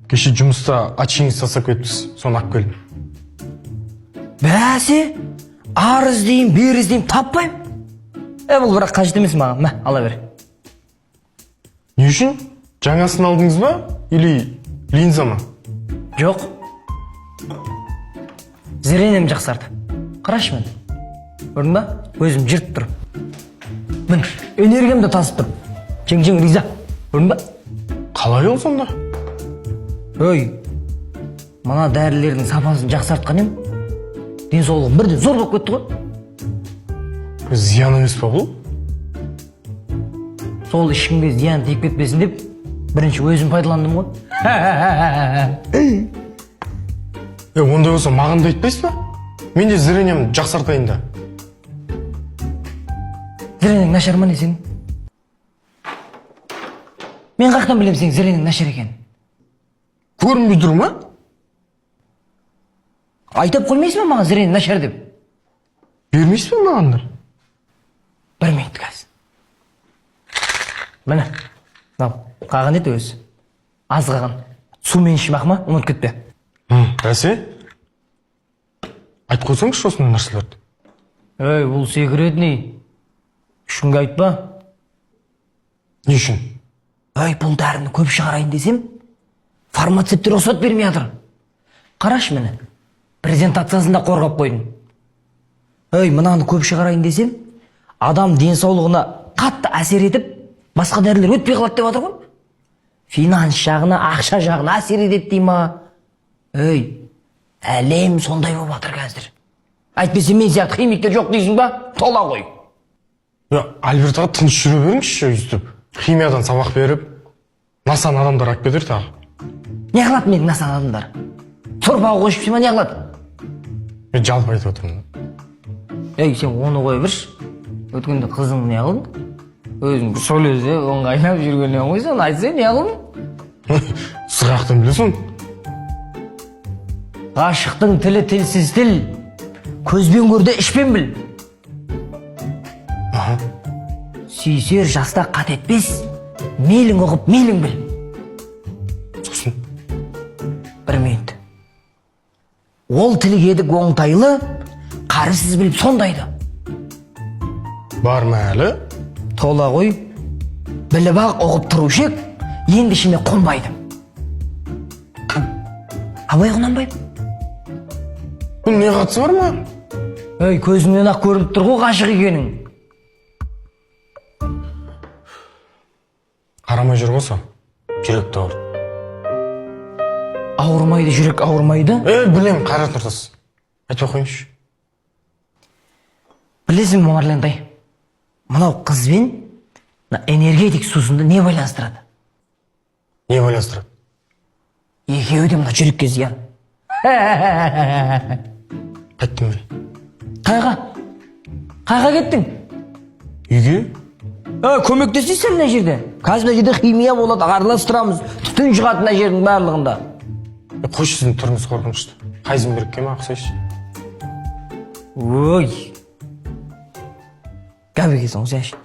Кеше жұмыста очинец жасап кетіппіз, соны алып келдім. Бәсе, ар іздеймін, бер іздеймін, таппаймын. Бұл бірақ қажет емес маған. Мә, ала бер. Не үшін? Жаңасын алдыңыз ба? Или линза ма? Жоқ. Зрением жақсарды. Қарашы мен. Көрдің ба? Өзім жырт тұр. Мін, энергиямды тасып тұр. Жең риза. Көрдің ба? Қалай ол сонда? Өй, мына дәрілердің сапасын жақсартқан ем. Денсаулығым бірден зор болып кетті ғой. Зиян емес па бұл? Сол ешкімге зиян тиіп кетпесін деп, бірінші өзім пайдаландым ғой. Ондай болса маған да айтпайсыз ба? Мен де зрениямды жақсартайын да. Зрениең нашар ма не сенің? Мен қақтан білем сенің зрениең нашар екенін? Көрінбей тұр ма? Айтып қоймайсың ба маған зрениең нашар деп? Бермейсіз бе мағандар? Бір минут қазір. Міне, қаған еді өзі. Аз қаған. Сумен ішіп ма? Ұмыт кетпе. Бәсе? Айтып қойсаңызшы осындай нәрселерді. Өй, бұл секретный. Үшінге айтпа. Не үшін? Өй, бұл дәріні көп шығарайын десем, фармацевттер рұқсат бермей жатыр. Қарашы мені, презентациясында қорғап қойдым. Өй, мынаны көп шығарайын десем, адам денсаулығына қатты әсер етіп, басқа дәрілер өтпей қалады деп жатыр ғой. Финанс жағына, ақша жағына әсер етеді дей ма? Өй, әлем сондай болып жатыр қазір. Әйтпесе мен сияқты химиктер жоқ дейсің ба? Тола ғой. Альберт аға тыныш жүре беріңізші өйстіп. Химиядан сабақ беріп, насаны адамдар алып кетер тағы. Не қылады менің насаны адамдар? Сорпаға қойып жіберсе ма не қылады? Мен жалпы айтып отырмын. Ей, сен оны қой бірші. Өткенде қызың не қылдың? Өзің сөйлесе, оңғайлап жүргеннен қойсын, айтса не қылдың? Сығақтан білесің? Ғашықтың тілі тілсіз тіл. Көзбен көрде ішпен біл. Сүйсер жаста қат етпес, мейлің ұғып, мейлің біл. Сосын? Бір минут. Ол тілік едік оңтайлы, қарысыз біліп сондайды. Бар ма әлі? Тола ғой, біліп ақ ұғып тұрушек, енді ішіме қонбайды. Абай құнанбай? Бұл не қатысы бар ма? Өй, көзіңнен ақ көрініп тұр ғой ғашық екенің. Қарамай жүр болса, жүректі ауыр. Ауырмайды, жүрек ауырмайды? Білем, қайрат нұртас. Айтпай қойыңызшы. Білесің бе, Марлентай? Мынау қызбен энергетик сусынды не байланыстырады? Не байланыстырады? Екеуі де мына жүрекке зиян. Қайттым мен. Қайға? Қайға кеттің? Үйге? Көмектесейсің мына жерде. Қазір мына жерде химия болады, араластырамыз. Түтін шығады мына жердің барлығында. Қойшы сіздің түріңіз қорқынышты. Хайзенбергке ма ұқсайшы? Ой. Гәбі келсің, ұқсайшы.